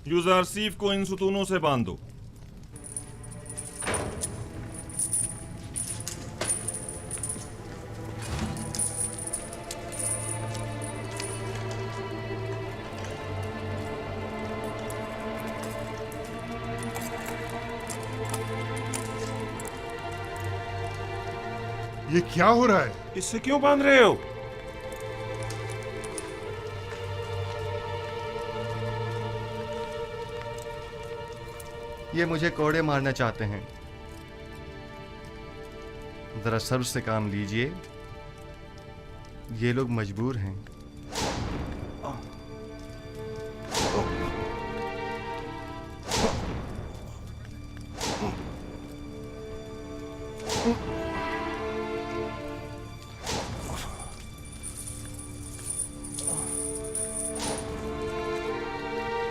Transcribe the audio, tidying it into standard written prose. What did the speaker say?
यूजारसीफ को इन सुतूनों से बांध दो। ये क्या हो रहा है? इससे क्यों बांध रहे हो? ये मुझे कोड़े मारना चाहते हैं। जरा सब्र से काम लीजिए, ये लोग मजबूर हैं।